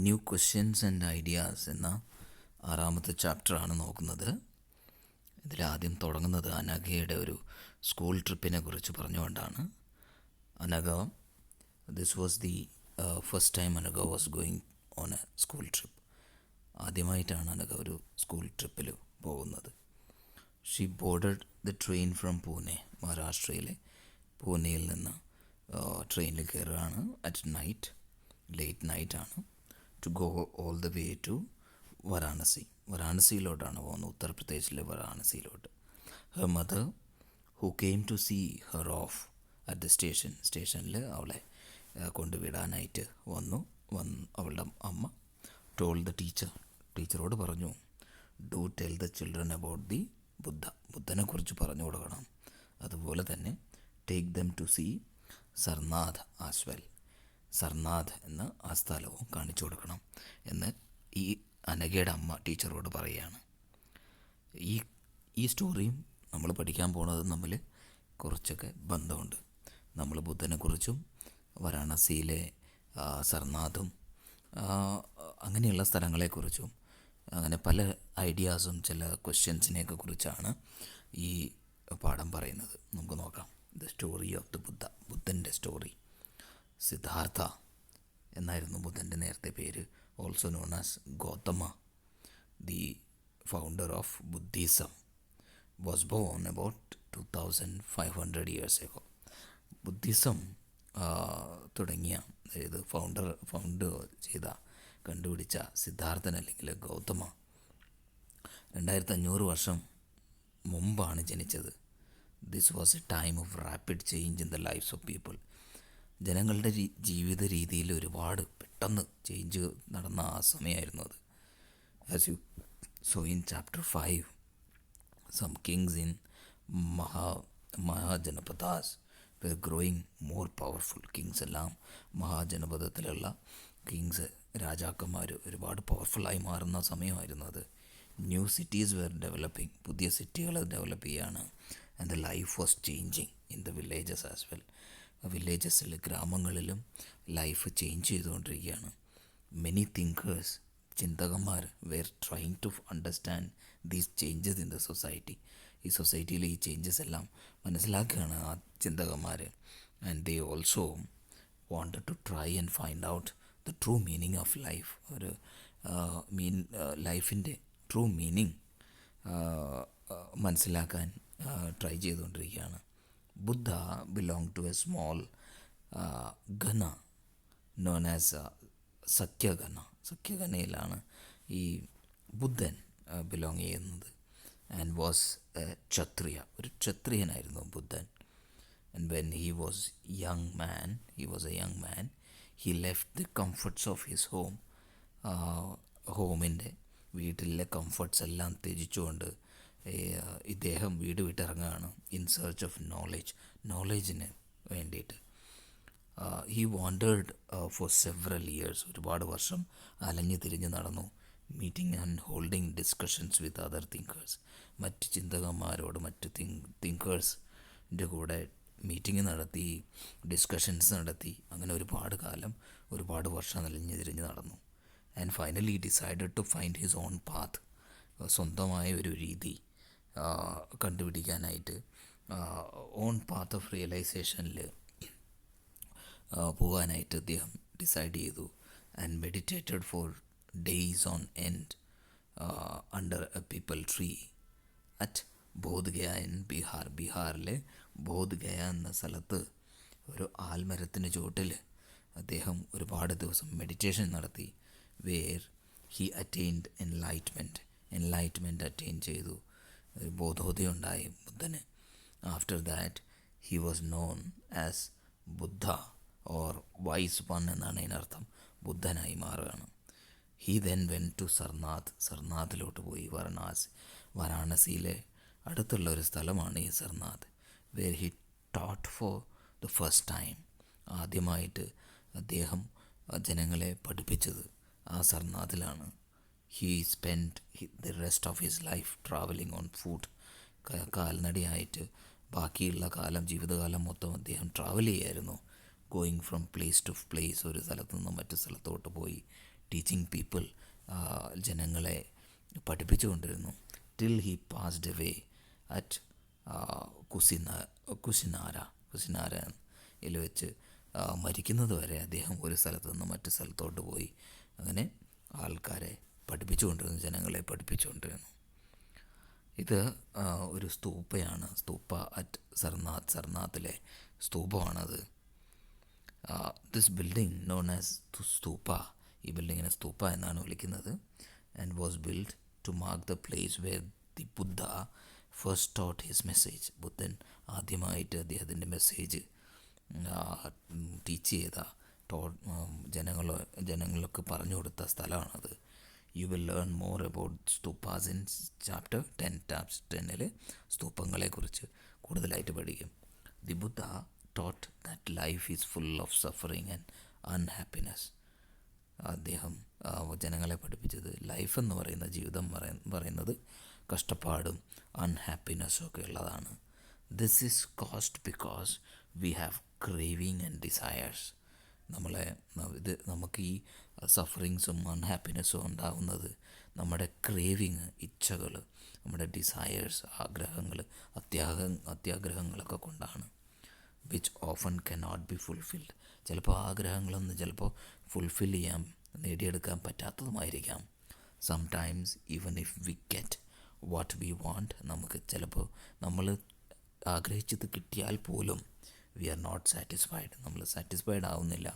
New questions and ideas എന്ന 6ാമത്തെ ചാപ്റ്ററാണ് നോക്കുന്നത്. ഇതിലാദ്യം തുടങ്ങുന്നത് അനഘയുടെ ഒരു സ്കൂൾ ട്രിപ്പിനെ കുറിച്ച് പറഞ്ഞുകൊണ്ടാണ്. Anagha, this was the first time Anagha was going on a school trip. ആദ്യമായിട്ടാണ് അനഘ ഒരു സ്കൂൾ ട്രിപ്പിൽ പോകുന്നത്. She boarded the train from Pune, മഹാരാഷ്ട്രയിലെ പൂനെയിൽ നിന്ന് ട്രെയിനിൽ കയറുകയാണ്. അറ്റ് നൈറ്റ്, ലേറ്റ് നൈറ്റാണ്. To go all the way to Varanasi. വാരാണസിയിലോട്ടാണ് പോകുന്നത്, ഉത്തർപ്രദേശിലെ വാരാണസിയിലോട്ട്. Her mother, who came to see her off at the സ്റ്റേഷനിൽ അവളെ കൊണ്ടുവിടാനായിട്ട് വന്നു. അവളുടെ അമ്മ ടോൾഡ് ദ ടീച്ചറോട് പറഞ്ഞു, do tell the children about the ബുദ്ധനെ കുറിച്ച് പറഞ്ഞു കൊടുക്കണം. അതുപോലെ തന്നെ take them to see Sarnath as well. Sarnath എന്ന ആ സ്ഥലവും കാണിച്ചു കൊടുക്കണം എന്ന് ഈ അനഘയുടെ അമ്മ ടീച്ചറോട് പറയുകയാണ്. ഈ സ്റ്റോറിയും നമ്മൾ പഠിക്കാൻ പോകുന്നതും തമ്മിൽ കുറച്ചൊക്കെ ബന്ധമുണ്ട്. നമ്മൾ ബുദ്ധനെക്കുറിച്ചും വാരാണസിയിലെ സർനാഥും അങ്ങനെയുള്ള സ്ഥലങ്ങളെക്കുറിച്ചും അങ്ങനെ പല ഐഡിയാസും ചില ക്വസ്റ്റ്യൻസിനെയൊക്കെ കുറിച്ചാണ് ഈ പാഠം പറയുന്നത്. നമുക്ക് നോക്കാം. ദ സ്റ്റോറി ഓഫ് ദ ബുദ്ധൻ്റെ സ്റ്റോറി. സിദ്ധാർത്ഥ എന്നായിരുന്നു ബുദ്ധൻ്റെ നേരത്തെ പേര്. Also known as Gautama, the founder of Buddhism, was born about 2500 years ago. Buddhism തുടങ്ങിയ, അതായത് ഫൗണ്ട് ചെയ്ത, കണ്ടുപിടിച്ച സിദ്ധാർത്ഥൻ അല്ലെങ്കിൽ ഗൗതമ 2500 വർഷം മുമ്പാണ് ജനിച്ചത്. This was a time of rapid change in the lifes of people. ജനങ്ങളുടെ ജീവിത രീതിയിൽ ഒരുപാട് പെട്ടെന്ന് ചേഞ്ച് നടന്ന ആ സമയമായിരുന്നു അത്. As you saw in chapter 5, some kings in Mahajanapadas were growing more powerful. Kings എല്ലാം, മഹാജനപദത്തിലുള്ള കിങ്സ്, രാജാക്കന്മാർ ഒരുപാട് പവർഫുള്ളായി മാറുന്ന സമയമായിരുന്നു അത്. New cities were developing. പുതിയ സിറ്റികൾ ഡെവലപ്പ് ചെയ്യുകയാണ്. And the life was changing in the villages as well. വില്ലേജസിൽ, ഗ്രാമങ്ങളിലും ലൈഫ് ചേഞ്ച് ചെയ്തുകൊണ്ടിരിക്കുകയാണ്. മെനി തിങ്കേഴ്സ്, ചിന്തകന്മാർ, were trying to understand these changes in the society. ഈ സൊസൈറ്റിയിലെ ഈ ചേഞ്ചസ് എല്ലാം മനസ്സിലാക്കുകയാണ് ആ ചിന്തകന്മാർ. And they also wanted to try and find out the true meaning of life. ഒരു ലൈഫിൻ്റെ ട്രൂ മീനിങ് മനസ്സിലാക്കാൻ ട്രൈ ചെയ്തുകൊണ്ടിരിക്കുകയാണ്. Buddha belong to a small gana known as Sakyagana. സഖ്യഘനയിലാണ് ഈ ബുദ്ധൻ ബിലോങ് ചെയ്യുന്നത്. And was a Kshatriya. ഒരു ക്ഷത്രിയനായിരുന്നു ബുദ്ധൻ. And when he was a young man, he left the comforts of his home. ഹോമിൻ്റെ, വീട്ടിലെ കംഫർട്ട്സ് എല്ലാം ത്യജിച്ചുകൊണ്ട് ഇദ്ദേഹം വീട് വിട്ടിറങ്ങുകയാണ്. ഇൻ സെർച്ച് ഓഫ് നോളേജിന് വേണ്ടിയിട്ട്. He wanted four several years. ഒരുപാട് വർഷം അലഞ്ഞു തിരിഞ്ഞ് നടന്നു. Meeting and holding discussions with other thinkers. മറ്റ് ചിന്തകന്മാരോട്, മറ്റ് തിങ്കേഴ്സിൻ്റെ കൂടെ മീറ്റിംഗ് നടത്തി, ഡിസ്കഷൻസ് നടത്തി. അങ്ങനെ ഒരുപാട് കാലം, ഒരുപാട് വർഷം അലഞ്ഞു തിരിഞ്ഞ് നടന്നു. And finally decided to find his own path. സ്വന്തമായ ഒരു രീതി കണ്ടുപിടിക്കാനായിട്ട് ഓൺ പാത്ത് ഓഫ് റിയലൈസേഷനിൽ പോകാനായിട്ട് അദ്ദേഹം ഡിസൈഡ് ചെയ്തു. And meditated for days on end under a peepal tree at Bodh Gaya in Bihar. ബീഹാറിലെ ബോധ്ഗയ എന്ന സ്ഥലത്ത് ഒരു ആൽമരത്തിന് ചുവട്ടിൽ അദ്ദേഹം ഒരുപാട് ദിവസം മെഡിറ്റേഷൻ നടത്തി. Where he attained enlightenment attain ചെയ്തു. ഒരു ബോധോദയം ഉണ്ടായി ബുദ്ധന്. After that he was known as Buddha or wise one എന്നാണ് അതിനർത്ഥം. ബുദ്ധനായി മാറുകയാണ്. ഹി ദെൻ വെൻ ടു സർനാഥിലോട്ട് പോയി. വാരാണസിയിലെ അടുത്തുള്ള ഒരു സ്ഥലമാണ് ഈ Sarnath. Where he taught for the first time. ആദ്യമായിട്ട് അദ്ദേഹം ജനങ്ങളെ പഠിപ്പിച്ചത് ആ സർനാഥിലാണ്. He spend the rest of his life travelling on foot. കാൽനടയായിട്ട് ബാക്കിയുള്ള ജീവിതകാലം മൊത്തം അദ്ദേഹം ട്രാവൽ ചെയ്യായിരുന്നു. Going from place to place. ഒരു സ്ഥലത്തു നിന്നും മറ്റു സ്ഥലത്തോട്ട് പോയി ടീച്ചിങ് പീപ്പിൾ, ജനങ്ങളെ പഠിപ്പിച്ചുകൊണ്ടിരുന്നു. Till he passed away at കുസിനാരയിൽ വെച്ച് മരിക്കുന്നത് വരെ അദ്ദേഹം ഒരു സ്ഥലത്ത് നിന്ന് മറ്റു സ്ഥലത്തോട്ട് പോയി അങ്ങനെ ആൾക്കാരെ പഠിപ്പിച്ചുകൊണ്ടിരുന്നു, ജനങ്ങളെ പഠിപ്പിച്ചുകൊണ്ടിരുന്നു. ഇത് ഒരു സ്തൂപ്പയാണ്, സ്തൂപ്പ അറ്റ് സർനാഥിലെ സ്തൂപമാണത്. This building known as stupa, ഈ ബിൽഡിങ്ങിനെ സ്തൂപ്പ എന്നാണ് വിളിക്കുന്നത്. And was build to mark the place where the Buddha first taught his message. ബുദ്ധൻ ആദ്യമായിട്ട് അദ്ദേഹത്തിൻ്റെ മെസ്സേജ് ടീച്ച് ചെയ്ത ജനങ്ങൾക്ക് പറഞ്ഞു കൊടുത്ത സ്ഥലമാണത്. You will learn more about stupas in chapter 10. Chapter 10 സ്തൂപങ്ങളെക്കുറിച്ച് കൂടുതലായിട്ട് പഠിക്കും. The Buddha taught that life is full of suffering and unhappiness. അദ്ദേഹം ജനങ്ങളെ പഠിപ്പിച്ചത് ലൈഫ് എന്ന് പറയുന്ന ജീവിതം പറയുന്നത് കഷ്ടപ്പാടും അൺഹാപ്പിനെസ്സും ഒക്കെ ഉള്ളതാണ്. This is caused because we have craving and desires. നമുക്ക് ഈ സഫറിങ്സും അൺഹാപ്പിനെസ്സും ഉണ്ടാകുന്നത് നമ്മുടെ ക്രേവിങ്, ഇച്ഛകൾ, നമ്മുടെ ഡിസയേഴ്സ്, ആഗ്രഹങ്ങൾ, അത്യാഗ്രഹങ്ങളൊക്കെ കൊണ്ടാണ്. Which often cannot be fulfilled. ചിലപ്പോൾ ആഗ്രഹങ്ങളൊന്നും ചിലപ്പോൾ ഫുൾഫിൽ ചെയ്യാൻ, നേടിയെടുക്കാൻ പറ്റാത്തതുമായിരിക്കാം. Sometimes even if we get what we want, നമുക്ക് ചിലപ്പോൾ നമ്മൾ ആഗ്രഹിച്ചത് കിട്ടിയാൽ പോലും വി ആർ നോട്ട് സാറ്റിസ്ഫൈഡ്, നമ്മൾ സാറ്റിസ്ഫൈഡ് ആവുന്നില്ല.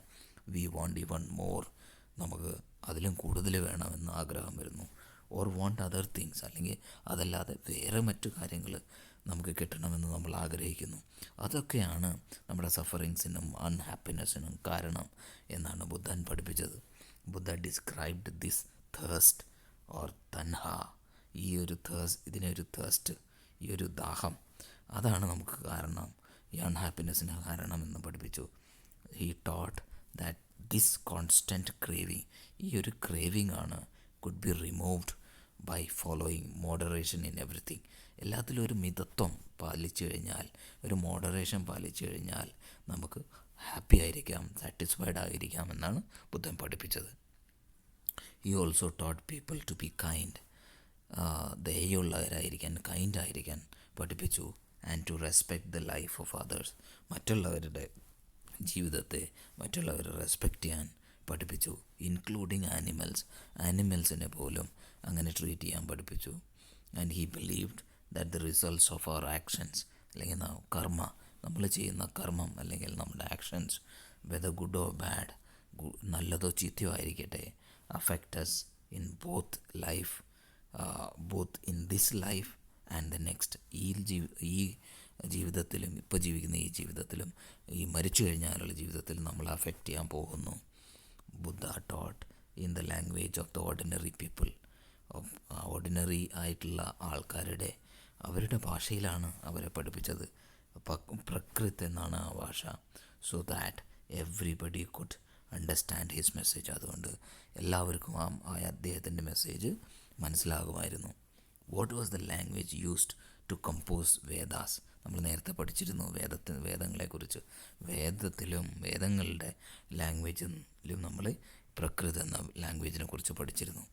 വി വാണ്ട് ഈവൺ മോർ, നമുക്ക് അതിലും കൂടുതൽ വേണമെന്ന് ആഗ്രഹം വരുന്നു. ഓർ വാണ്ട് അതർ തിങ്സ്, അല്ലെങ്കിൽ അതല്ലാതെ വേറെ മറ്റു കാര്യങ്ങൾ നമുക്ക് കിട്ടണമെന്ന് നമ്മൾ ആഗ്രഹിക്കുന്നു. അതൊക്കെയാണ് നമ്മുടെ സഫറിങ്സിനും അൺഹാപ്പിനെസ്സിനും കാരണം എന്നാണ് ബുദ്ധൻ പഠിപ്പിച്ചത്. ബുദ്ധ described this thirst or Tanha, ഇതിനൊരു തേഴ്സ്റ്റ്, ഈ ഒരു ദാഹം, അതാണ് നമുക്ക് കാരണം, ഈ അൺഹാപ്പിനെസ്സിന് കാരണമെന്ന് പഠിപ്പിച്ചു. He taught that this constant craving, ഈ ഒരു ക്രേവിങ് ആണ് could be removed by following moderation in everything. എല്ലാത്തിലും ഒരു മിതത്വം പാലിച്ചു കഴിഞ്ഞാൽ, ഒരു മോഡറേഷൻ പാലിച്ചു കഴിഞ്ഞാൽ നമുക്ക് ഹാപ്പി ആയിരിക്കാം, സാറ്റിസ്ഫൈഡ് ആയിരിക്കാം എന്നാണ് ബുദ്ധൻ പഠിപ്പിച്ചത്. He also taught people to be kind, ദയയുള്ളവരായിരിക്കാൻ, കൈൻഡ് ആയിരിക്കാൻ പഠിപ്പിച്ചു. And to respect the life of others, മറ്റുള്ളവരുടെ ജീവിതത്തെ മറ്റുള്ളവരെ റെസ്പെക്റ്റ് ചെയ്യാൻ പഠിപ്പിച്ചു. ഇൻക്ലൂഡിങ് ആനിമൽസിനെ പോലും അങ്ങനെ ട്രീറ്റ് ചെയ്യാൻ പഠിപ്പിച്ചു. And he believed that the results of our actions, അല്ലെങ്കിൽ നമ്മൾ ചെയ്യുന്ന കർമ്മം അല്ലെങ്കിൽ നമ്മുടെ actions, whether good or bad, നല്ലതോ ചീത്തയോ ആയിരിക്കട്ടെ, affect us in both in this life and the next. ഈ ജീവിതത്തിലും, ഇപ്പോൾ ജീവിക്കുന്ന ഈ ജീവിതത്തിലും, ഈ മരിച്ചു കഴിഞ്ഞാലുള്ള ജീവിതത്തിലും നമ്മൾ അഫക്റ്റ് ചെയ്യാൻ പോകുന്നു. Buddha taught in the language of the ordinary people, ordinary ആയിട്ടുള്ള അവരുടെ ഭാഷയിലാണ് അവരെ പഠിപ്പിച്ചത്. പ്രകൃത് എന്നാണ് ആ ഭാഷ. So that everybody could understand his message. അതുകൊണ്ട് എല്ലാവർക്കും അദ്ദേഹത്തിൻ്റെ മെസ്സേജ് മനസ്സിലാകുമായിരുന്നു. What was the language used to compose Vedas? നമ്മൾ നേരത്തെ പഠിച്ചിരുന്നു വേദങ്ങളെക്കുറിച്ച്. വേദങ്ങളുടെ ലാംഗ്വേജിലും നമ്മൾ പ്രകൃത് എന്ന ലാംഗ്വേജിനെ കുറിച്ച് പഠിച്ചിരുന്നു.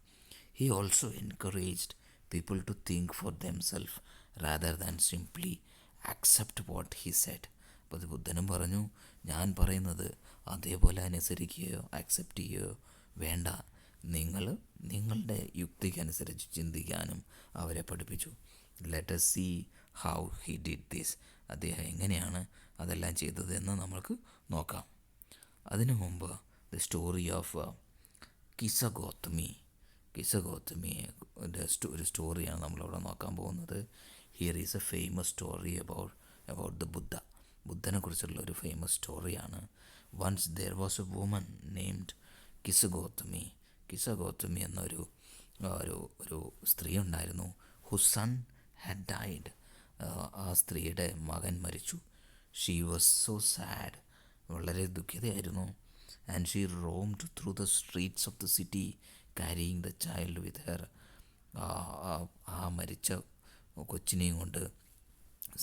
He also encouraged people to think for themself rather than simply accept what he said. അപ്പോൾ അത് ബുദ്ധനും പറഞ്ഞു, ഞാൻ പറയുന്നത് അതേപോലെ അനുസരിക്കുകയോ ആക്സെപ്റ്റ് ചെയ്യുകയോ വേണ്ട, നിങ്ങളുടെ യുക്തിക്കനുസരിച്ച് ചിന്തിക്കാനും അവരെ പഠിപ്പിച്ചു. Let us see how he did this. അദ്ദേഹം എങ്ങനെയാണ് അതെല്ലാം ചെയ്തതെന്ന് നമ്മൾക്ക് നോക്കാം. അതിനു മുമ്പ് ദ സ്റ്റോറി ഓഫ് കിസഗോത്തമിയുടെ ഒരു സ്റ്റോറിയാണ് നമ്മളിവിടെ നോക്കാൻ പോകുന്നത്. Here is a famous story about the ബുദ്ധനെ കുറിച്ചുള്ള ഒരു ഫേമസ് സ്റ്റോറിയാണ്. Once there was a woman named Kisagotami എന്നൊരു ഒരു സ്ത്രീ ഉണ്ടായിരുന്നു. Whose son had died. ആ സ്ത്രീയുടെ മകൻ മരിച്ചു. ഷീ വാസ് സോ സാഡ്, വളരെ ദുഃഖിതയായിരുന്നു. And she roamed through the streets of the city carrying the child with her. ആ മരിച്ച കൊച്ചിനെയും കൊണ്ട്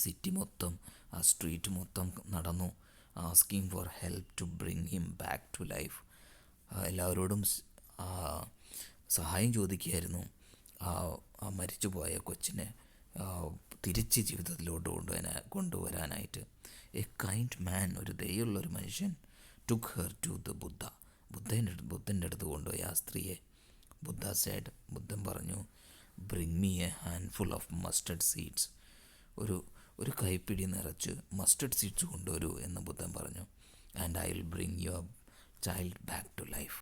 സിറ്റി മൊത്തം, ആ സ്ട്രീറ്റ് മൊത്തം നടന്നു. Asking for help to bring him back to life. എല്ലാവരോടും സഹായം ചോദിക്കുകയായിരുന്നു ആ മരിച്ചുപോയ കൊച്ചിനെ തിരിച്ച് ജീവിതത്തിലോട്ട് കൊണ്ടുവരാനായിട്ട്. എ കൈൻഡ് മാൻ, ഒരു ദയുള്ളൊരു മനുഷ്യൻ, took her to the Buddha, ബുദ്ധൻ്റെ അടുത്ത് കൊണ്ടുപോയി ആ സ്ത്രീയെ. ബുദ്ധൻ പറഞ്ഞു, bring me a handful of mustard seeds, ഒരു കൈപ്പിടി നിറച്ച് മസ്റ്റർഡ് സീഡ്സ് കൊണ്ടുവരൂ എന്ന് ബുദ്ധൻ പറഞ്ഞു. And I will bring your child back to life,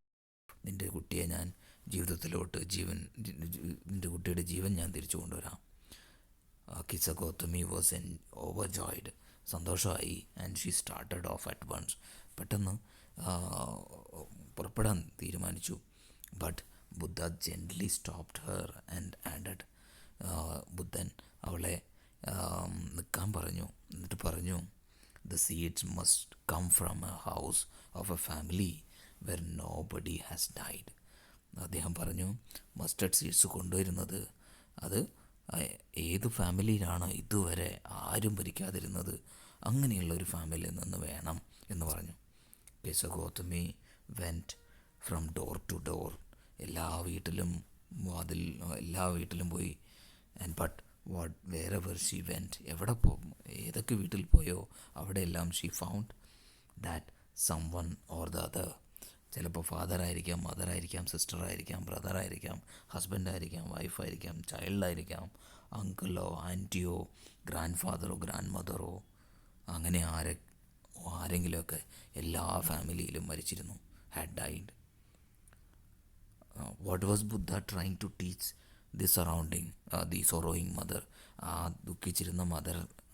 നിൻ്റെ കുട്ടിയെ ഞാൻ ജീവിതത്തിലോട്ട് നിൻ്റെ കുട്ടിയുടെ ജീവൻ ഞാൻ തിരിച്ചു കൊണ്ടുവരാം. കിസ ഗൗതമി വാസ് ഓവർജോയ്ഡ്, സന്തോഷമായി. And she started off at once, പെട്ടെന്ന് പുറപ്പെടാൻ തീരുമാനിച്ചു. But Buddha gently stopped her and added, ബുദ്ധൻ അവളെ നിൽക്കാൻ പറഞ്ഞു. എന്നിട്ട് പറഞ്ഞു, the seeds must come from a house of a family where nobody has died. അദ്ദേഹം പറഞ്ഞു, മസ്റ്റർഡ് സീഡ്സ് കൊണ്ടുവരുന്നത് അത് ഏത് ഫാമിലിയിലാണ് ഇതുവരെ ആരും ഭരിക്കാതിരുന്നത്, അങ്ങനെയുള്ള ഒരു ഫാമിലിയിൽ നിന്ന് വേണം എന്ന് പറഞ്ഞു. Kisa Gautami went from door to door, എല്ലാ വീട്ടിലും പോയി. And but wherever she went, ഏതൊക്കെ വീട്ടിൽ പോയോ അവിടെയെല്ലാം she found that someone or the other, ചിലപ്പോൾ ഫാദറായിരിക്കാം, മദറായിരിക്കാം, സിസ്റ്ററായിരിക്കാം, ബ്രദറായിരിക്കാം, ഹസ്ബൻഡായിരിക്കാം, വൈഫായിരിക്കാം, ചൈൽഡായിരിക്കാം, അങ്കിളോ ആൻറ്റിയോ, ഗ്രാൻഡ് ഫാദറോ ഗ്രാൻഡ് മദറോ, അങ്ങനെ ആരെങ്കിലുമൊക്കെ എല്ലാ ഫാമിലിയിലും മരിച്ചിരുന്നു, had died. What was Buddha trying to teach the sorrowing mother? ആ ദുഃഖിച്ചിരുന്ന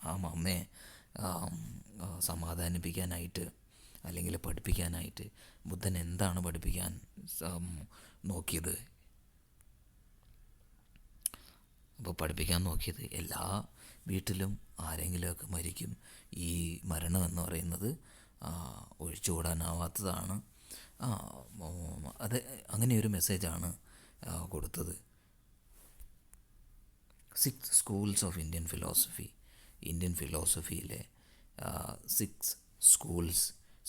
ആ അമ്മയെ സമാധാനിപ്പിക്കാനായിട്ട് അല്ലെങ്കിൽ പഠിപ്പിക്കാനായിട്ട് ബുദ്ധൻ എന്താണ് പഠിപ്പിക്കാൻ നോക്കിയത്? എല്ലാ വീട്ടിലും ആരെങ്കിലുമൊക്കെ മരിക്കും. ഈ മരണം എന്ന് പറയുന്നത് ഒഴിച്ചുകൂടാനാവാത്തതാണ്. അത് അങ്ങനെയൊരു മെസ്സേജാണ് കൊടുത്തത്. 6 സ്കൂൾസ് ഓഫ് ഇന്ത്യൻ ഫിലോസഫിയിലെ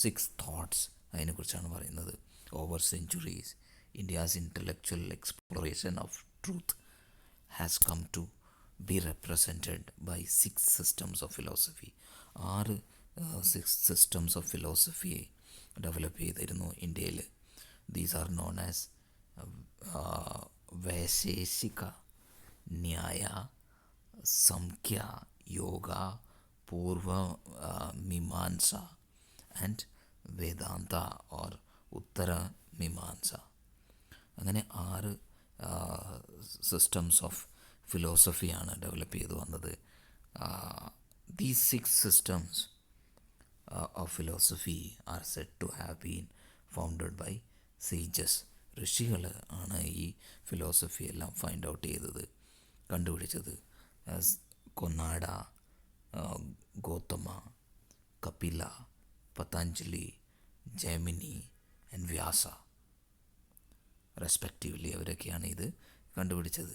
6 തോട്ട്സ്, അതിനെക്കുറിച്ചാണ് പറയുന്നത്. Over centuries India's intellectual exploration of truth has come to be represented by 6 systems of philosophy. 6 systems of ഫിലോസഫിയെ ഡെവലപ്പ് ചെയ്തിരുന്നു ഇന്ത്യയിൽ. These are known as Vaisheshika, Nyaya, Samkhya, yoga, പൂർവ മീമാംസ ആൻഡ് വേദാന്ത ഓർ ഉത്തര മീമാംസ. അങ്ങനെ 6 സിസ്റ്റംസ് ഓഫ് ഫിലോസഫിയാണ് ഡെവലപ്പ് ചെയ്തു വന്നത്. These 6 systems of philosophy are said to have been founded by sages. ഋഷികൾ ആണ് ഈ ഫിലോസഫി എല്ലാം ഫൈൻഡ് ഔട്ട് കണ്ടുപിടിച്ചത്. കൊനാഡ, ഗൗതമ, കപില, പതഞ്ജലി, ജൈമിനി ആൻഡ് വ്യാസ റെസ്പെക്റ്റീവ്ലി അവരൊക്കെയാണ് ഇത് കണ്ടുപിടിച്ചത്.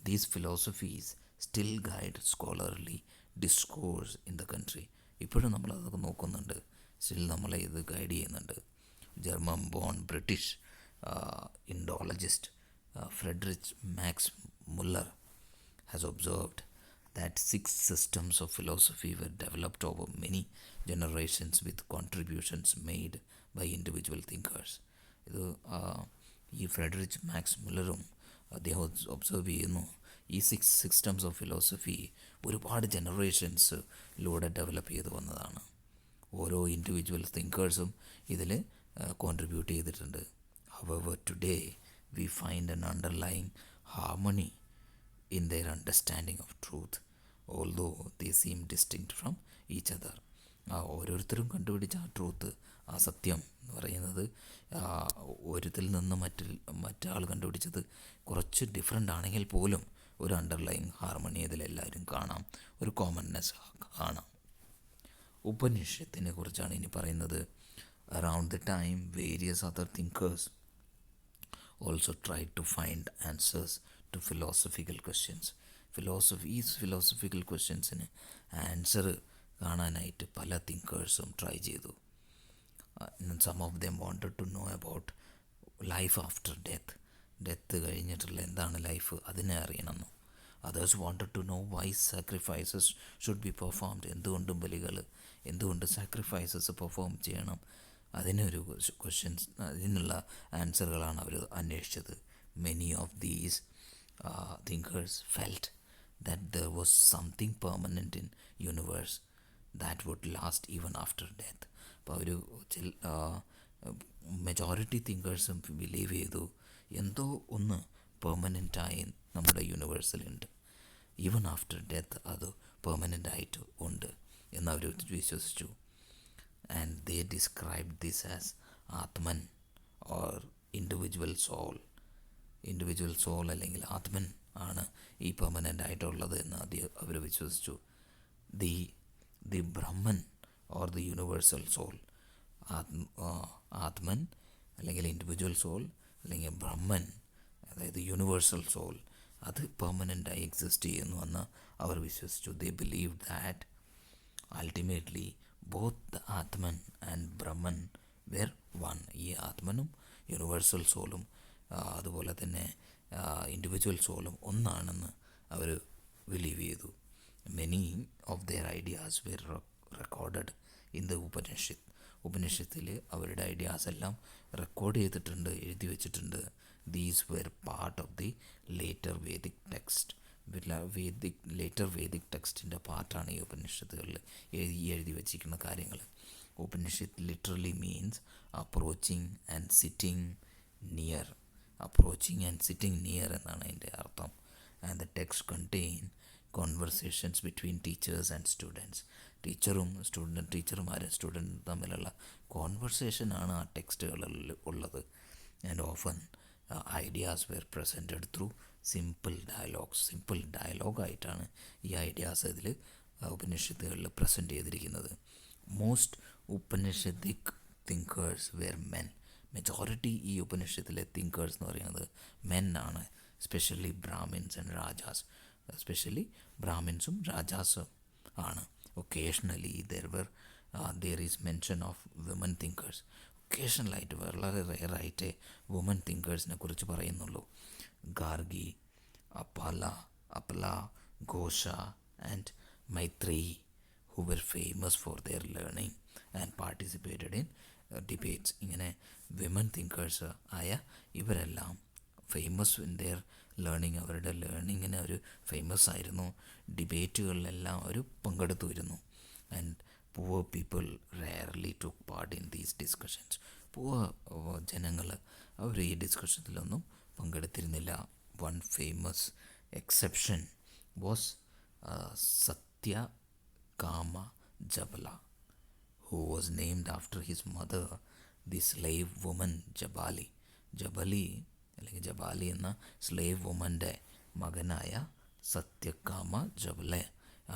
These philosophies still guide scholarly discourse in the country. ഇപ്പോഴും നമ്മളതൊക്കെ നോക്കുന്നുണ്ട്, സ്റ്റിൽ നമ്മളെ ഇത് ഗൈഡ് ചെയ്യുന്നുണ്ട്. German born British Indologist Friedrich Max Muller has observed that 6 systems of philosophy were developed over many generations with contributions made by individual thinkers. ഇത് ഈ Friedrich max മുല്ലറും അദ്ദേഹം observe ചെയ്യുന്നു, ഈ 6 സിസ്റ്റംസ് ഓഫ് ഫിലോസഫി ഒരുപാട് ജനറേഷൻസിലൂടെ develop ചെയ്തു വന്നതാണ്. ഓരോ individual തിങ്കേഴ്സും ഇതിൽ കോൺട്രിബ്യൂട്ട് ചെയ്തിട്ടുണ്ട്. However, today we find an underlying harmony in their understanding of truth, although they seem distinct from each other. ഓരോരുത്തരും കണ്ടുപിടിച്ച ആ ട്രൂത്ത്, ആ സത്യം എന്ന് പറയുന്നത് ഒരുത്തിൽ നിന്ന് മറ്റാൾ കണ്ടുപിടിച്ചത് കുറച്ച് ഡിഫറെൻ്റ് ആണെങ്കിൽ പോലും ഒരു അണ്ടർലൈൻ ഹാർമണി ഇതിലെല്ലാവരും കാണാം, ഒരു കോമൺനെസ് കാണാം. ഉപനിഷത്തിനെ കുറിച്ചാണ് ഇനി പറയുന്നത്. Around the time various other thinkers also tried to find answers to philosophical questions. Philosophical ക്വസ്റ്റ്യൻസിന് ആൻസർ കാണാനായിട്ട് പല തിങ്കേഴ്സും ട്രൈ ചെയ്തു. Some of them wanted to know about life after death. Death കഴിഞ്ഞിട്ടുള്ള എന്താണ് ലൈഫ്, അതിനെ അറിയണമെന്നു. Others wanted to know why sacrifices should be performed. എന്തുകൊണ്ട് ബലികൾ, എന്തുകൊണ്ട് സാക്രിഫൈസസ് പെർഫോം ചെയ്യണം, അതിനൊരു ക്വസ്റ്റ്യൻസ്, അതിനുള്ള ആൻസറുകളാണ് അവർ അന്വേഷിച്ചത്. Many of these thinkers felt that there was something permanent in universe that would last even after death. അപ്പോൾ ഒരു മെജോറിറ്റി തിങ്കേഴ്സും ബിലീവ് ചെയ്തു എന്തോ ഒന്ന് പെർമനൻ്റായി നമ്മുടെ യൂണിവേഴ്സിലുണ്ട്, ഈവൻ ആഫ്റ്റർ ഡെത്ത് അത് പെർമനൻ്റായിട്ട് ഉണ്ട് എന്നവർ വിശ്വസിച്ചു. And they describe this as atman or individual soul. Individual soul അല്ലെങ്കിൽ ആത്മൻ ആണ് ഈ പെർമനൻ്റ് ആയിട്ടുള്ളത് എന്ന് അവർ വിശ്വസിച്ചു. The Brahman or the universal soul, atman അല്ലെങ്കിൽ ഇൻഡിവിജ്വൽ സോൾ അല്ലെങ്കിൽ ബ്രഹ്മൻ, അതായത് യൂണിവേഴ്സൽ സോൾ, അത് പെർമനൻ്റായി എക്സിസ്റ്റ് ചെയ്യുന്നു എന്ന് അവർ വിശ്വസിച്ചു. They believe that ultimately both the atman and Brahman were one. ഈ ആത്മനും യൂണിവേഴ്സൽ സോളും അതുപോലെ തന്നെ ഇൻഡിവിജ്വൽ സോളും ഒന്നാണെന്ന് അവർ ബിലീവ് ചെയ്തു. Many of their ideas were recorded in the Upanishad. ഉപനിഷത്തിൽ അവരുടെ ഐഡിയാസ് എല്ലാം റെക്കോർഡ് ചെയ്തിട്ടുണ്ട്, എഴുതി വച്ചിട്ടുണ്ട്. These were part of the later Vedic text. Later Vedic ടെക്സ്റ്റിൻ്റെ പാർട്ടാണ് ഈ ഉപനിഷത്തുകളിൽ എഴുതി വച്ചിരിക്കുന്ന കാര്യങ്ങൾ. Upanishad literally means approaching and sitting near. Approaching and sitting near എന്നാണ് അതിൻ്റെ അർത്ഥം. And the text contain conversations between teachers and students. ടീച്ചർമാരും സ്റ്റുഡൻറ്റും തമ്മിലുള്ള കോൺവെർസേഷനാണ് ആ ടെക്സ്റ്റുകളിൽ ഉള്ളത്. And often ideas were presented through simple dialogues. Simple ഡയലോഗായിട്ടാണ് ഈ ഐഡിയാസ് ഇതിൽ ഉപനിഷത്തുകളിൽ പ്രസൻറ്റ് ചെയ്തിരിക്കുന്നത്. Most Upanishadic thinkers were men. Majority ഈ ഉപനിഷത്തിലെ തിങ്കേഴ്സ് എന്ന് പറയുന്നത് മെൻ ആണ്. Specially Brahmins and Rajas. Especially ബ്രാഹ്മിൻസും രാജാസും ആണ്. Occasionally there is mention of women thinkers. ഒക്കേഷണലായിട്ട് വളരെ റെയറായിട്ട് വുമൻ തിങ്കേഴ്സിനെ കുറിച്ച് പറയുന്നുള്ളൂ. Gargi, Apala, Ghosha and Maitreyi who were famous for their learning and participated in debates. ഇങ്ങനെ വിമൻ തിങ്കേഴ്സ് ആയ ഇവരെല്ലാം ഫേമസ് ഇൻ ദെയർ ലേണിംഗ്. അവരുടെ ലേണിങ്ങിന് അവർ ഫേമസ് ആയിരുന്നു. ഡിബേറ്റുകളിലെല്ലാം അവർ പങ്കെടുത്തുവരുന്നു. And poor people rarely took part in these discussions. Poor ജനങ്ങൾ അവർ ഈ ഡിസ്കഷനിലൊന്നും പങ്കെടുത്തിരുന്നില്ല. One famous exception was Satyakama Jabala, who was named after his mother, the slave woman Jabali. അല്ലെങ്കിൽ ജബാലി എന്ന സ്ലേവ് വുമൻ്റെ മകനായ സത്യകാമ ജബല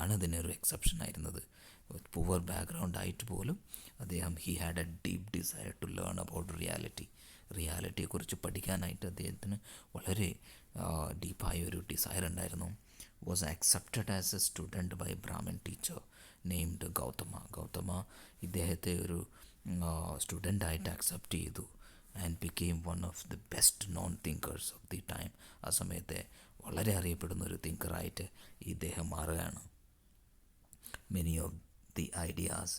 ആണ് ഇതിനൊരു എക്സെപ്ഷൻ ആയിരുന്നത്. പുവർ ബാക്ക്ഗ്രൗണ്ട് ആയിട്ട് പോലും അദ്ദേഹം he had a deep desire to learn about റിയാലിറ്റിയെക്കുറിച്ച് പഠിക്കാനായിട്ട് അദ്ദേഹത്തിന് വളരെ ഡീപ്പായൊരു ഡിസയർ ഉണ്ടായിരുന്നു. was accepted as a student by a Brahmin teacher named Gautama ഇദ്ദേഹത്തെ ഒരു സ്റ്റുഡൻ്റായിട്ട് അക്സെപ്റ്റ് ചെയ്തു. And became one of the best known thinkers of the time. ആ സമയത്തെ വളരെ അറിയപ്പെടുന്ന ഒരു തിങ്കറായിട്ട് ഇദ്ദേഹം മാറുകയാണ്. Many of the ideas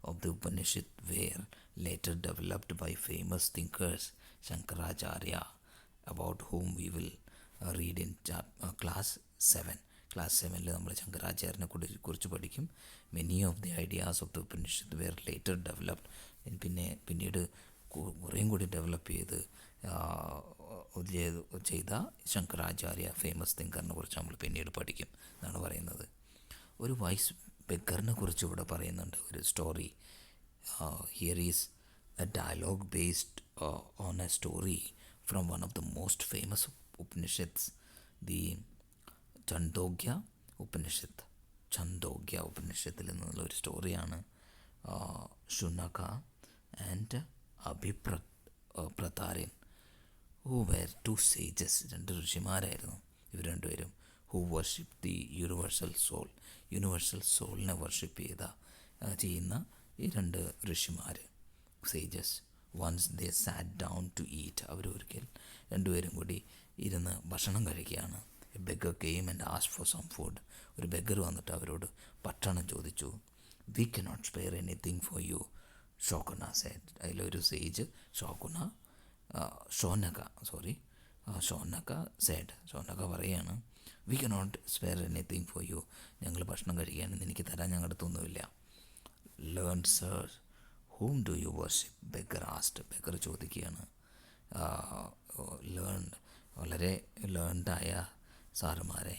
of the Upanishad were later developed by famous thinkers Shankaracharya, about whom we will read in class 7. Class 7 നമ്മൾ ശങ്കരാചാര്യനെ കുറിച്ച് പഠിക്കും. Many of the ideas of the Upanishad were later developed. പിന്നീട് കുറേയും കൂടി develop ചെയ്ത Shankaracharya famous തിങ്കറിനെ കുറിച്ച് നമ്മൾ പിന്നീട് പഠിക്കും എന്നാണ് പറയുന്നത്. ഒരു വൈസ് ബെഗറിനെ കുറിച്ച് ഇവിടെ പറയുന്നുണ്ട്, ഒരു story. Here is a dialogue based on a story from one of the most famous Upanishads, the Chandogya ഉപനിഷത്തിൽ നിന്നുള്ള ഒരു സ്റ്റോറിയാണ്. Shaunaka and Abhipratarin who were two sages, രണ്ട് ഋഷിമാരായിരുന്നു ഇവർ രണ്ടുപേരും. ഹു വർഷിപ്പ് ദി യൂണിവേഴ്സൽ സോളിനെ വർഷിപ്പ് ചെയ്യുന്ന ഈ രണ്ട് ഋഷിമാർ, sages. Once they sat down to eat. അവർ ഒരിക്കൽ രണ്ടുപേരും കൂടി ഇരുന്ന് ഭക്ഷണം കഴിക്കുകയാണ്. A beggar came and asked for some food. ഒരു ബെഗർ വന്നിട്ട് അവരോട് ഭക്ഷണം ചോദിച്ചു. We cannot spare anything for you, ഷോക്കുന സെഡ്. അതിലൊരു സേജ് ഷോനക പറയാണ്, we cannot spare anything for you, ഞങ്ങൾ ഭക്ഷണം കഴിക്കുകയാണെന്ന് എനിക്ക് തരാൻ ഞങ്ങളുടെ അടുത്തൊന്നുമില്ല. Learn sir, whom do you worship, beggar asked. Beggar ചോദിക്കുകയാണ്. വളരെ ലേൺഡായ സാറുമാരെ,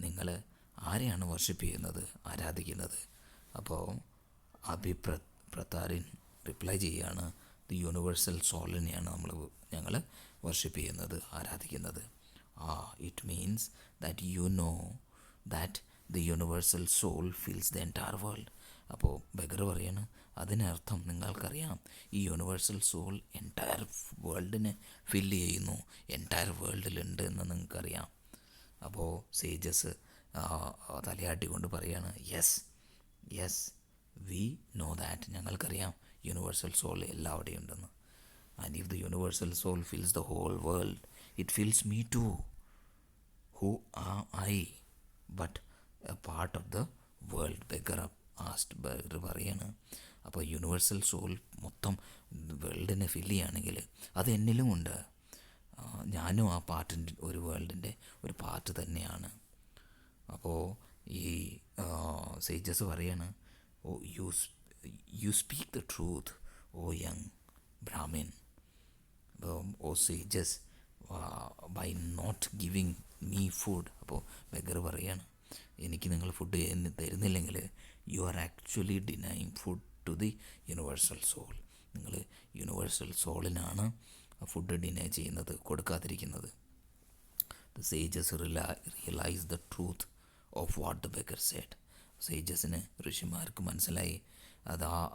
നിങ്ങൾ ആരെയാണ് വർഷിപ്പ് ചെയ്യുന്നത്, ആരാധിക്കുന്നത്? അപ്പോൾ പ്രതാരിൻ റിപ്ലൈ ചെയ്യുകയാണ്, ദി യൂണിവേഴ്സൽ സോളിനെയാണ് ഞങ്ങൾ വർഷിപ്പ് ചെയ്യുന്നത്, ആരാധിക്കുന്നത്. It means that you know that the universal soul fills the entire world. അപ്പോൾ ബെഗർ പറയാണ്, അതിനർത്ഥം നിങ്ങൾക്കറിയാം ഈ യൂണിവേഴ്സൽ സോൾ എൻറ്റയർ വേൾഡിനെ ഫില്ല് ചെയ്യുന്നു, എൻറ്റയർ വേൾഡിലുണ്ട് എന്ന് നിങ്ങൾക്കറിയാം. അപ്പോൾ സേജസ് തലയാട്ടിക്കൊണ്ട് പറയാണ്, യെസ് വി നോ ദാറ്റ്, ഞങ്ങൾക്കറിയാം യൂണിവേഴ്സൽ സോൾ എല്ലാവിടെയും ഉണ്ടെന്ന്. And if the universal soul fills the whole world, it fills me too. Who am I but a part of the world? Beggar പറയാണ്. അപ്പോൾ യൂണിവേഴ്സൽ സോൾ മൊത്തം വേൾഡിനെ fill ചെയ്യുകയാണെങ്കിൽ അത് എന്നിലുമുണ്ട്, ഞാനും ആ പാർട്ടിൻ്റെ വേൾഡിൻ്റെ ഒരു പാർട്ട് തന്നെയാണ്. അപ്പോൾ ഈ സേജസ് പറയാണ്, you speak the truth O young Brahmin. O sages by not giving me food. അപ്പോൾ ബെഗർ പറയാണ്, എനിക്ക് നിങ്ങൾ ഫുഡ് തരുന്നില്ലെങ്കിൽ you are actually denying food to the universal soul. നിങ്ങൾ യൂണിവേഴ്സൽ സോളിനാണ് ഫുഡ് ഡിനൈ ചെയ്യുന്നത്, കൊടുക്കാതിരിക്കുന്നത്. The sages realise the truth of what the beggar said. സേജസിന്, ഋഷിമാർക്ക് മനസ്സിലായി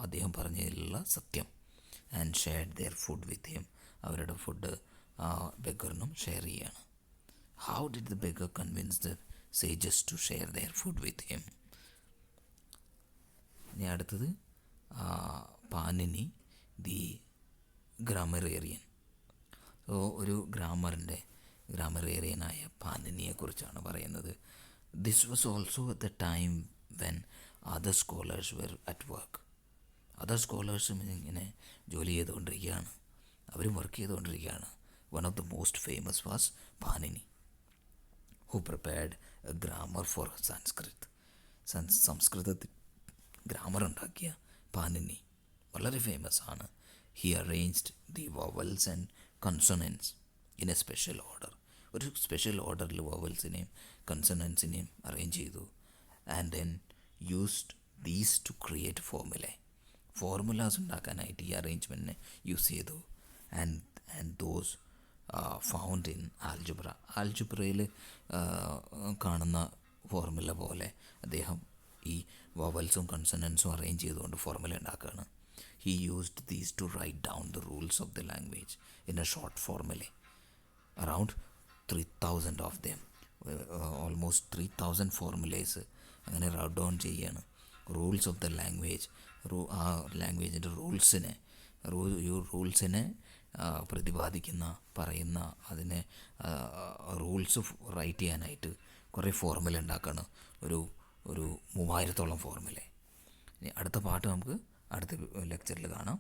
അദ്ദേഹം പറഞ്ഞതിലുള്ള സത്യം. And shared their food with him. അവരുടെ ഫുഡ് ബെഗറിനും ഷെയർ ചെയ്യാണ്. How did the beggar convince the sages to share their food with him? ഇനി അടുത്തത് പാനിനി ദി ഗ്രാമറേറിയൻ. സോ ഒരു ഗ്രാമറേറിയനായ പാനിനിയെക്കുറിച്ചാണ് പറയുന്നത്. This was also at the time when other scholars were at work. Other സ്കോളേഴ്സും ഇങ്ങനെ ജോലി ചെയ്തുകൊണ്ടിരിക്കുകയാണ്, അവരും വർക്ക് ചെയ്തുകൊണ്ടിരിക്കുകയാണ്. One of the most famous was Panini, who prepared a grammar for Sanskrit. സംസ്കൃതത്തിൽ ഗ്രാമർ ഉണ്ടാക്കിയ പാനിനി വളരെ ഫേമസ് ആണ്. He arranged the vowels and consonants in a special order. ഒരു സ്പെഷ്യൽ ഓർഡറിൽ വവൽസിനെയും കൺസണൻസിനെയും അറേഞ്ച് ചെയ്തു. And then used these to create formulas ഉണ്ടാക്കാനായിട്ട് ഈ അറേഞ്ച്മെൻറ്റിനെ യൂസ് ചെയ്തു. ആൻഡ് ദോസ് ഫൗണ്ട് ഇൻ ആൽജിബ്രയിൽ കാണുന്ന ഫോർമുല പോലെ അദ്ദേഹം ഈ വവൽസും കൺസണൻസും അറേഞ്ച് ചെയ്തുകൊണ്ട് ഫോർമുല ഉണ്ടാക്കുകയാണ്. He used these to write down the rules of the language in a short formula. Around 3000 of them, almost 3000 formulas അങ്ങനെ റൈറ്റ് ഡൗൺ ചെയ്യുകയാണ്. റൂൾസ് ഓഫ് ദ ലാംഗ്വേജ്, ആ ലാംഗ്വേജിൻ്റെ റൂൾസിനെ പറയുന്ന അതിനെ റൂൾസ് റൈറ്റ് ചെയ്യാനായിട്ട് കുറേ ഫോർമുല ഉണ്ടാക്കുകയാണ്. ഒരു 3000ഓളം ഫോർമുല. ഇനി അടുത്ത പാട്ട് നമുക്ക് അടുത്ത ലെക്ചറിൽ കാണാം.